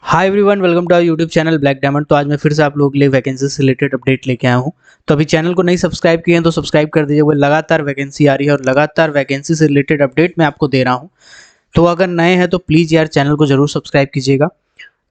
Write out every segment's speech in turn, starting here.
Hi everyone, welcome to our YouTube channel Black Diamond. तो आज मैं फिर से आप लोगों के लिए वैकेंसी से रिलेटेड अपडेट लेके आया हूँ। तो अभी चैनल को नहीं सब्सक्राइब किए हैं तो सब्सक्राइब कर दीजिए। वो लगातार वैकेंसी आ रही है और लगातार वैकेंसी से रिलेटेड अपडेट मैं आपको दे रहा हूँ। तो अगर नए हैं तो प्लीज़ यार चैनल को जरूर सब्सक्राइब कीजिएगा,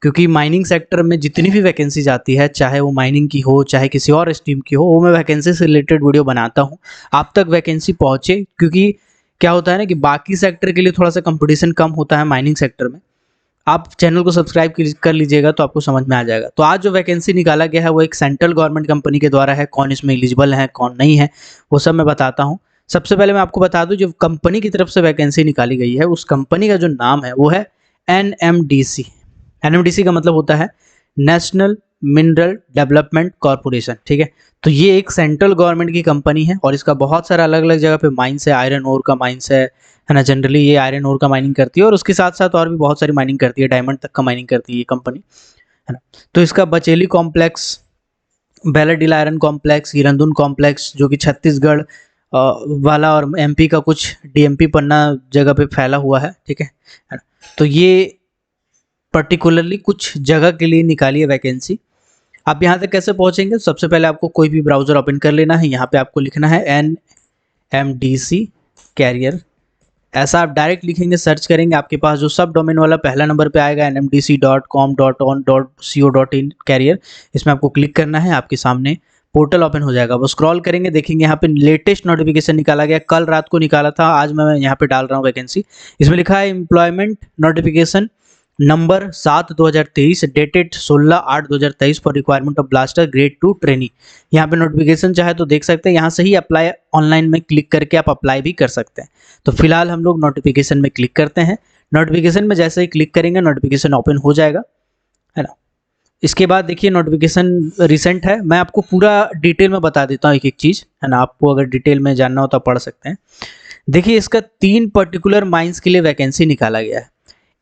क्योंकि माइनिंग सेक्टर में जितनी भी वैकेंसी आती है, चाहे वो माइनिंग की हो चाहे किसी और स्ट्रीम की हो, वो मैं वैकेंसी से रिलेटेड वीडियो बनाता हूँ। आप तक वैकेंसी पहुँचे, क्योंकि क्या होता है ना कि बाकी सेक्टर के लिए थोड़ा सा कंपटीशन कम होता है माइनिंग सेक्टर में। आप चैनल को सब्सक्राइब कर लीजिएगा तो आपको समझ में आ जाएगा। तो आज जो वैकेंसी निकाला गया है वो एक सेंट्रल गवर्नमेंट कंपनी के द्वारा है। कौन इसमें एलिजिबल है कौन नहीं है वो सब मैं बताता हूँ। सबसे पहले मैं आपको बता दूं, जो कंपनी की तरफ से वैकेंसी निकाली गई है उस कंपनी का जो नाम है वो है NMDC। NMDC का मतलब होता है नेशनल मिनरल डेवलपमेंट कॉरपोरेशन। ठीक है, तो ये एक सेंट्रल गवर्नमेंट की कंपनी है और इसका बहुत सारा अलग अलग जगह पे माइंस है। आयरन ओर का माइंस है ना। जनरली ये आयरन ओर का माइनिंग करती है और उसके साथ साथ और भी बहुत सारी माइनिंग करती है, डायमंड तक का माइनिंग करती है ये कंपनी, है ना। तो इसका Bacheli complex, Bailadila iron complex, हिरंदुन कॉम्प्लेक्स जो कि छत्तीसगढ़ वाला और MP का कुछ DMP पन्ना जगह पे फैला हुआ है। ठीक है ना। तो ये पर्टिकुलरली कुछ जगह के लिए निकाली है वैकेंसी। आप यहाँ तक कैसे पहुँचेंगे? सबसे पहले आपको कोई भी ब्राउजर ओपन कर लेना है। यहाँ पे आपको लिखना है NMDC कैरियर। ऐसा आप डायरेक्ट लिखेंगे, सर्च करेंगे, आपके पास जो सब डोमेन वाला पहला नंबर पे आएगा nmdc.com.on.co.in कैरियर, इसमें आपको क्लिक करना है। आपके सामने पोर्टल ओपन हो जाएगा। वो स्क्रॉल करेंगे, देखेंगे यहाँ पे लेटेस्ट नोटिफिकेशन निकाला गया, कल रात को निकाला था। आज मैं यहाँ पे डाल रहा हूँ वैकेंसी। इसमें लिखा है employment notification number 7/2023 dated 16/8/2023 for requirement of blaster grade 2 trainee. यहाँ पे नोटिफिकेशन चाहे तो देख सकते हैं, यहाँ से ही अप्लाई ऑनलाइन में क्लिक करके आप अप्लाई भी कर सकते हैं। तो फिलहाल हम लोग नोटिफिकेशन में क्लिक करते हैं। नोटिफिकेशन में जैसे ही क्लिक करेंगे नोटिफिकेशन ओपन हो जाएगा, है ना। इसके बाद देखिए नोटिफिकेशन रिसेंट है। मैं आपको पूरा डिटेल में बता देता हूँ एक एक चीज़, है ना। आपको अगर डिटेल में जानना हो तो पढ़ सकते हैं। देखिए इसका 3 पर्टिकुलर माइंस के लिए वैकेंसी निकाला गया है।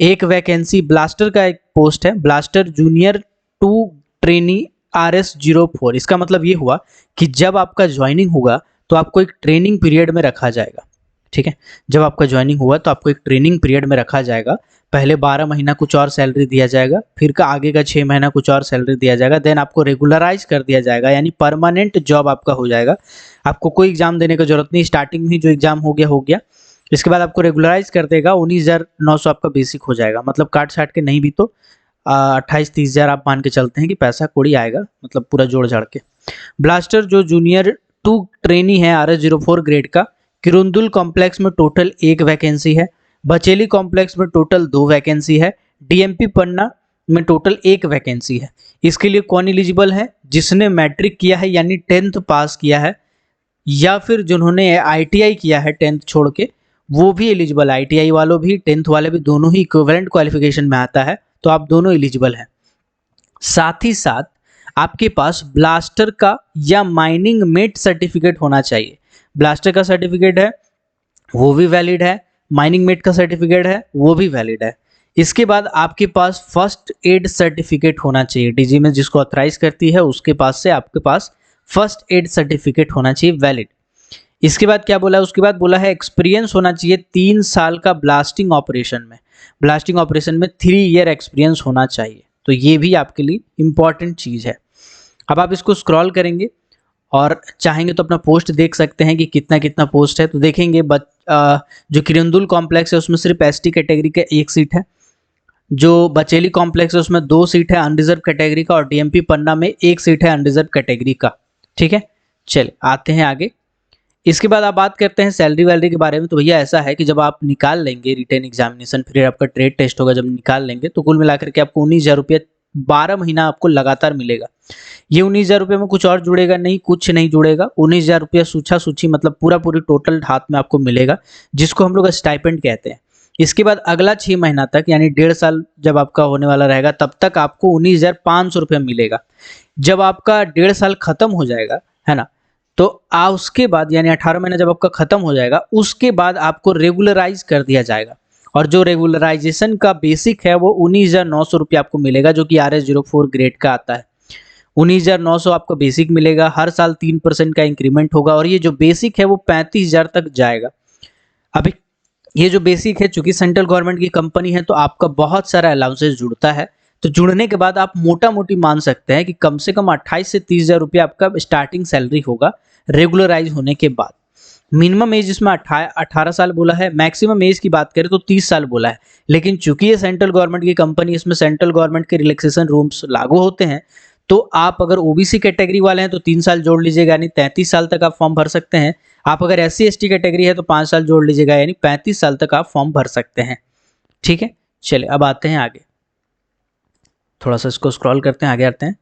एक वैकेंसी ब्लास्टर का एक पोस्ट है, ब्लास्टर जूनियर 2 ट्रेनी RS04। इसका मतलब ये हुआ कि जब आपका ज्वाइनिंग होगा तो आपको एक ट्रेनिंग पीरियड में रखा जाएगा। ठीक है, जब आपका ज्वाइनिंग हुआ तो आपको एक ट्रेनिंग पीरियड में रखा जाएगा। पहले 12 महीना कुछ और सैलरी दिया जाएगा, फिर का आगे का 6 महीना कुछ और सैलरी दिया जाएगा। देन आपको रेगुलराइज कर दिया जाएगा, यानी परमानेंट जॉब आपका हो जाएगा। आपको कोई एग्जाम देने की जरूरत नहीं, स्टार्टिंग में जो एग्जाम हो गया हो गया। इसके बाद आपको रेगुलराइज कर देगा, 19,900 आपका बेसिक हो जाएगा। मतलब काट छाट के नहीं भी तो 28-30 हज़ार आप मान के चलते हैं कि पैसा कोड़ी आएगा, मतलब पूरा जोड़ जाड़ के। ब्लास्टर जो जूनियर 2 ट्रेनी है RS04 ग्रेड का, किरुंदुल कॉम्प्लेक्स में टोटल 1 वैकेंसी है। बचेली कॉम्प्लेक्स में टोटल 2 वैकेंसी है। DMP पन्ना में टोटल 1 वैकेंसी है। इसके लिए कौन एलिजिबल है? जिसने मैट्रिक किया है यानी 10th पास किया है, या फिर जिन्होंने ITI किया है 10th छोड़ के, वो भी एलिजिबल है। ITI वालों भी 10th वाले भी, दोनों ही इक्विवेलेंट क्वालिफिकेशन में आता है, तो आप दोनों एलिजिबल हैं। साथ ही साथ आपके पास ब्लास्टर का या माइनिंग मेट सर्टिफिकेट होना चाहिए। ब्लास्टर का सर्टिफिकेट है वो भी वैलिड है, माइनिंग मेट का सर्टिफिकेट है वो भी वैलिड है। इसके बाद आपके पास फर्स्ट एड सर्टिफिकेट होना चाहिए। DG में जिसको ऑथराइज करती है उसके पास से आपके पास फर्स्ट एड सर्टिफिकेट होना चाहिए वैलिड। इसके बाद क्या बोला है? उसके बाद बोला है एक्सपीरियंस होना चाहिए 3 साल का ब्लास्टिंग ऑपरेशन में। ब्लास्टिंग ऑपरेशन में 3 ईयर एक्सपीरियंस होना चाहिए। तो ये भी आपके लिए इंपॉर्टेंट चीज़ है। अब आप इसको स्क्रॉल करेंगे और चाहेंगे तो अपना पोस्ट देख सकते हैं कि कितना कितना पोस्ट है। तो देखेंगे जो किरंदुल कॉम्प्लेक्स है उसमें सिर्फ ST कैटेगरी का 1 सीट है। जो बचेली कॉम्प्लेक्स है उसमें 2 सीट है अनरिजर्व कैटेगरी का, और DMP पन्ना में 1 सीट है अनरिजर्व कैटेगरी का। ठीक है, चलिए आते हैं आगे। इसके बाद आप बात करते हैं सैलरी वैलरी के बारे में। तो भैया ऐसा है कि जब आप निकाल लेंगे रिटन एग्जामिनेशन, फिर आपका ट्रेड टेस्ट होगा, जब निकाल लेंगे तो कुल मिलाकर के आपको 19,000 रुपया 12 महीना आपको लगातार मिलेगा। ये 19,000 रुपये में कुछ और जुड़ेगा नहीं, कुछ नहीं जुड़ेगा। 19,000 रुपया सूछा सूची मतलब पूरा पूरी टोटल हाथ में आपको मिलेगा, जिसको हम लोग स्टाइपेंड कहते हैं। इसके बाद अगला 6 महीना तक यानी 1.5 साल जब आपका होने वाला रहेगा तब तक आपको 19,500 रुपया मिलेगा। जब आपका 1.5 साल खत्म हो जाएगा, है ना, तो उसके बाद यानी 18 महीना जब आपका खत्म हो जाएगा उसके बाद आपको रेगुलराइज कर दिया जाएगा। और जो रेगुलराइजेशन का बेसिक है वो 19,900 रुपया आपको मिलेगा, जो कि RS04 ग्रेड का आता है। 19,900 आपको बेसिक मिलेगा। हर साल 3% का इंक्रीमेंट होगा और ये जो बेसिक है वो 35,000 तक जाएगा। अभी ये जो बेसिक है, चूंकि सेंट्रल गवर्नमेंट की कंपनी है तो आपका बहुत सारा अलाउंसेस जुड़ता है, तो जुड़ने के बाद आप मोटा मोटी मान सकते हैं कि कम से कम 28 से 30,000 रुपये आपका स्टार्टिंग सैलरी होगा रेगुलराइज होने के बाद। मिनिमम एज इसमें 18 साल बोला है, मैक्सिमम एज की बात करें तो 30 साल बोला है। लेकिन चूंकि ये सेंट्रल गवर्नमेंट की कंपनी, इसमें सेंट्रल गवर्नमेंट के रिलैक्सेशन रूल्स लागू होते हैं, तो आप अगर ओबीसी कैटेगरी वाले हैं तो 3 साल जोड़ लीजिएगा, यानी 33 साल तक आप फॉर्म भर सकते हैं। आप अगर SC ST कैटेगरी है तो 5 साल जोड़ लीजिएगा, यानी 35 साल तक आप फॉर्म भर सकते हैं। ठीक है, चलिए अब आते हैं आगे, थोड़ा सा इसको स्क्रॉल करते हैं, आगे आते हैं।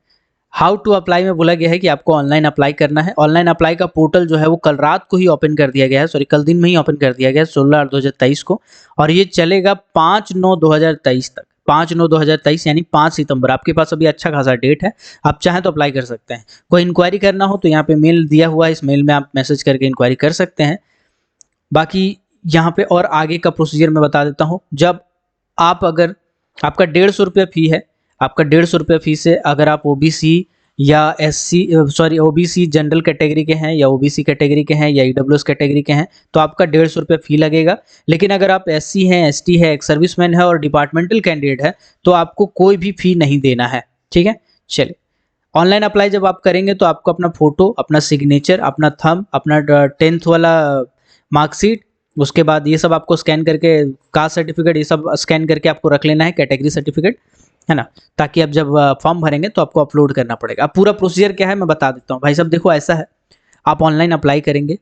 हाउ टू अप्लाई में बोला गया है कि आपको ऑनलाइन अप्लाई करना है। ऑनलाइन अप्लाई का पोर्टल जो है वो कल रात को ही ओपन कर दिया गया है, सॉरी कल दिन में ही ओपन कर दिया गया है 16/8/2023 को, और ये चलेगा 5/9/2023 तक। 5/9/2023 यानी 5 सितंबर। आपके पास अभी अच्छा खासा डेट है, आप चाहें तो अप्लाई कर सकते हैं। कोई इंक्वायरी करना हो तो यहाँ पे मेल दिया हुआ है, इस मेल में आप मैसेज करके इंक्वायरी कर सकते हैं। बाकी यहाँ पे और आगे का प्रोसीजर मैं बता देता हूँ। जब आप अगर आपका 150 रुपये फी है, आपका 150 रुपये फी से अगर आप ओबीसी या ओबीसी जनरल कैटेगरी के हैं या ओबीसी कैटेगरी के हैं या ईडब्ल्यूएस कैटेगरी के हैं तो आपका 150 रुपये फी लगेगा। लेकिन अगर आप SC हैं, ST है, एक सर्विसमैन है और डिपार्टमेंटल कैंडिडेट है तो आपको कोई भी फी नहीं देना है। ठीक है, चलिए ऑनलाइन अप्लाई जब आप करेंगे तो आपको अपना फोटो, अपना सिग्नेचर, अपना थंब, अपना 10th वाला मार्कशीट, उसके बाद ये सब आपको स्कैन करके, कास्ट सर्टिफिकेट, ये सब स्कैन करके आपको रख लेना है, कैटेगरी सर्टिफिकेट, है ना, ताकि आप जब फॉर्म भरेंगे तो आपको अपलोड करना पड़ेगा। अब पूरा प्रोसीजर क्या है मैं बता देता हूँ। भाई साहब देखो, ऐसा है, आप ऑनलाइन अप्लाई करेंगे,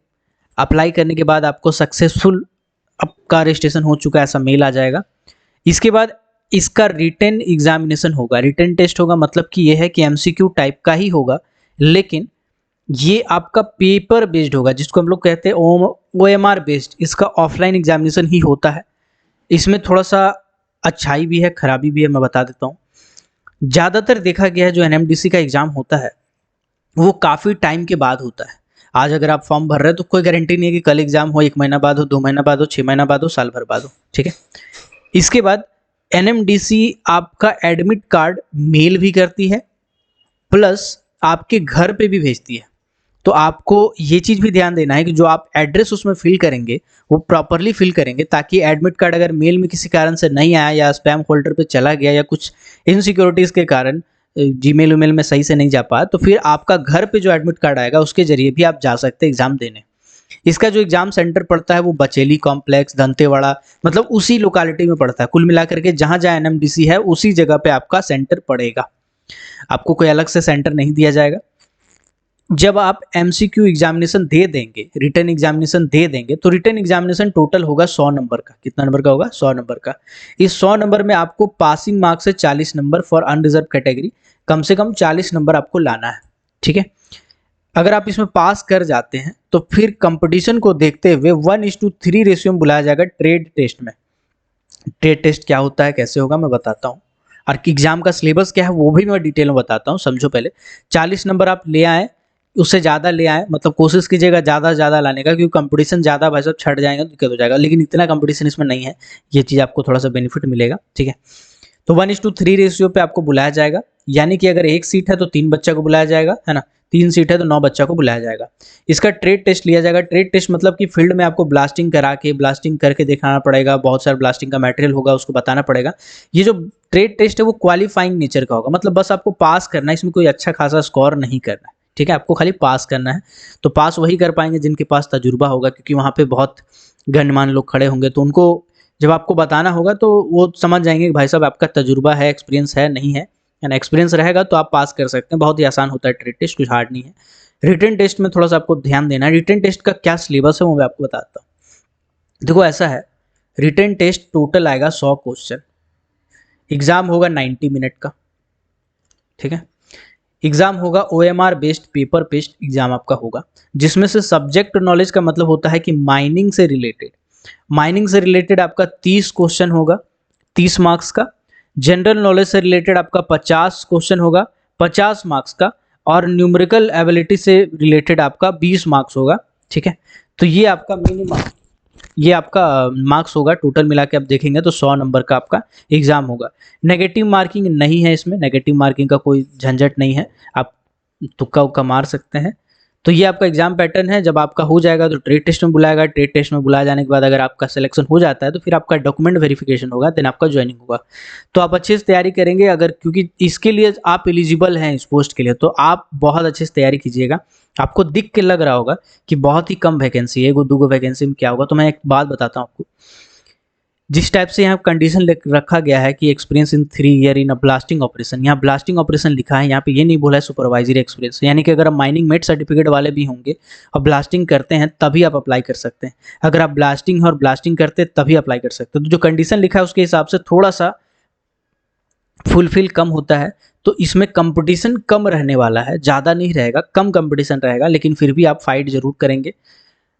अप्लाई करने के बाद आपको सक्सेसफुल आपका रजिस्ट्रेशन हो चुका है ऐसा मेल आ जाएगा। इसके बाद इसका रिटन एग्जामिनेशन होगा, रिटन टेस्ट होगा, मतलब कि ये है कि MCQ टाइप का ही होगा, लेकिन ये आपका पेपर बेस्ड होगा, जिसको हम लोग कहते हैं OMR बेस्ड। इसका ऑफलाइन एग्जामिनेशन ही होता है। इसमें थोड़ा सा अच्छाई भी है, खराबी भी है, मैं बता देता हूँ। ज़्यादातर देखा गया है जो NMDC का एग्ज़ाम होता है वो काफ़ी टाइम के बाद होता है। आज अगर आप फॉर्म भर रहे हैं तो कोई गारंटी नहीं है कि कल एग्ज़ाम हो, 1 महीना बाद हो, 2 महीना बाद हो, 6 महीना बाद हो, साल भर बाद हो। ठीक है, इसके बाद NMDC आपका एडमिट कार्ड मेल भी करती है, प्लस आपके घर पे भी भेजती है। तो आपको ये चीज़ भी ध्यान देना है कि जो आप एड्रेस उसमें फिल करेंगे वो प्रॉपरली फिल करेंगे, ताकि एडमिट कार्ड अगर मेल में किसी कारण से नहीं आया या स्पैम फोल्डर पे चला गया या कुछ इनसिक्योरिटीज़ के कारण जीमेल ईमेल में सही से नहीं जा पाया, तो फिर आपका घर पे जो एडमिट कार्ड आएगा उसके जरिए भी आप जा सकते हैं एग्ज़ाम देने। इसका जो एग्ज़ाम सेंटर पड़ता है वो बचेली कॉम्प्लेक्स, दंतेवाड़ा, मतलब उसी लोकेलिटी में पड़ता है। कुल मिलाकर के जहाँ जहाँ NMDC है उसी जगह पे आपका सेंटर पड़ेगा, आपको कोई अलग से सेंटर नहीं दिया जाएगा। जब आप MCQ एग्जामिनेशन दे देंगे, रिटर्न एग्जामिनेशन दे देंगे, तो रिटर्न एग्जामिनेशन टोटल होगा 100 नंबर का। कितना नंबर का होगा? 100 नंबर का। इस 100 नंबर में आपको पासिंग मार्क्स से 40 नंबर फॉर अनरिजर्व कैटेगरी, कम से कम 40 नंबर आपको लाना है। ठीक है, अगर आप इसमें पास कर जाते हैं तो फिर कंपटीशन को देखते हुए 1:3 रेशियो में बुलाया जाएगा ट्रेड टेस्ट में। ट्रेड टेस्ट क्या होता है, कैसे होगा, मैं बताता हूँ, और एग्जाम का सिलेबस क्या है वो भी मैं डिटेल में बताता हूँ। समझो पहले, 40 नंबर आप ले आए, उससे ज़्यादा ले आए, मतलब कोशिश कीजिएगा ज़्यादा से ज़्यादा लाने का, क्योंकि कंपटीशन ज़्यादा भाई साहब छट जाएगा तो दिक्कत हो जाएगा। लेकिन इतना कंपटीशन इसमें नहीं है, ये चीज़ आपको थोड़ा सा बेनिफिट मिलेगा। ठीक है, तो 1:3 रेशियो पे आपको बुलाया जाएगा, यानी कि अगर 1 सीट है तो 3 बच्चा को बुलाया जाएगा, है ना, 3 सीट है तो 9 बच्चा को बुलाया जाएगा। इसका ट्रेड टेस्ट लिया जाएगा। ट्रेड टेस्ट मतलब कि फील्ड में आपको ब्लास्टिंग करा के, ब्लास्टिंग करके दिखाना पड़ेगा, बहुत सारा ब्लास्टिंग का मटेरियल होगा, उसको बताना पड़ेगा। ये जो ट्रेड टेस्ट है वो क्वालिफाइंग नेचर का होगा, मतलब बस आपको पास करना है, इसमें कोई अच्छा खासा स्कोर नहीं करना है। ठीक है, आपको खाली पास करना है। तो पास वही कर पाएंगे जिनके पास तजुर्बा होगा, क्योंकि वहाँ पे बहुत गणमान्य लोग खड़े होंगे, तो उनको जब आपको बताना होगा तो वो समझ जाएंगे कि भाई साहब आपका तजुर्बा है, एक्सपीरियंस है, नहीं है, ना एक्सपीरियंस रहेगा तो आप पास कर सकते हैं। बहुत ही आसान होता है ट्रेड टेस्ट, कुछ हार्ड नहीं है। रिटन टेस्ट में थोड़ा सा आपको ध्यान देना है। रिटन टेस्ट का क्या सिलेबस है वो मैं आपको बताता हूँ। देखो ऐसा है, रिटन टेस्ट टोटल आएगा 100 क्वेश्चन, एग्जाम होगा 90 मिनट का। ठीक है, एग्जाम होगा OMR based, paper based exam आपका होगा, जिसमें से सब्जेक्ट नॉलेज का मतलब होता है कि माइनिंग से रिलेटेड आपका 30 क्वेश्चन होगा, 30 मार्क्स का। जनरल नॉलेज से रिलेटेड आपका 50 क्वेश्चन होगा, 50 मार्क्स का। और न्यूमेरिकल एबिलिटी से रिलेटेड आपका 20 मार्क्स होगा। ठीक है, तो ये आपका मिनिमम, ये आपका मार्क्स होगा। टोटल मिला के आप देखेंगे तो 100 नंबर का आपका एग्जाम होगा। नेगेटिव मार्किंग नहीं है इसमें, नेगेटिव मार्किंग का कोई झंझट नहीं है, आप तुक्का उक्का मार सकते हैं। तो ये आपका एग्जाम पैटर्न है। जब आपका हो जाएगा तो ट्रेड टेस्ट में बुलाएगा, ट्रेड टेस्ट में बुलाए जाने के बाद अगर आपका सिलेक्शन हो जाता है तो फिर आपका डॉक्यूमेंट वेरिफिकेशन होगा, देन आपका ज्वाइनिंग होगा। तो आप अच्छे से तैयारी करेंगे, अगर क्योंकि इसके लिए आप एलिजिबल हैं इस पोस्ट के लिए, तो आप बहुत अच्छे से तैयारी कीजिएगा। आपको दिख के लग रहा होगा कि बहुत ही कम वैकेंसी है, एगो दूगो वैकेंसी में क्या होगा, तो मैं एक बात बताता हूँ आपको। जिस टाइप से यहाँ कंडीशन रखा गया है कि experience in 3 year in a blasting operation, यहाँ ब्लास्टिंग ऑपरेशन लिखा है, यहाँ पे ये नहीं बोला है सुपरवाइजरी एक्सपीरियंस, यानी कि अगर आप माइनिंग मेट सर्टिफिकेट वाले भी होंगे और ब्लास्टिंग करते हैं तभी आप अप्लाई कर सकते हैं। अगर आप ब्लास्टिंग और ब्लास्टिंग करते हैं तभी अप्लाई कर सकते हैं। तो जो कंडीशन लिखा है उसके हिसाब से थोड़ा सा फुलफिल कम होता है, तो इसमें कंपटीशन कम रहने वाला है, ज़्यादा नहीं रहेगा, कम कंपटीशन रहेगा, लेकिन फिर भी आप फाइट जरूर करेंगे।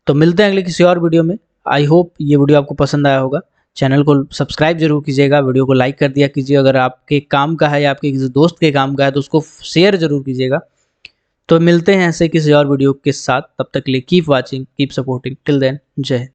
तो मिलते हैं अगले किसी और वीडियो में। आई होप ये वीडियो आपको पसंद आया होगा। चैनल को सब्सक्राइब जरूर कीजिएगा, वीडियो को लाइक कर दिया कीजिए, अगर आपके काम का है या आपके किसी दोस्त के काम का है तो उसको शेयर जरूर कीजिएगा। तो मिलते हैं ऐसे किसी और वीडियो के साथ, तब तक के लिए keep watching, keep supporting, till then जय हिंद।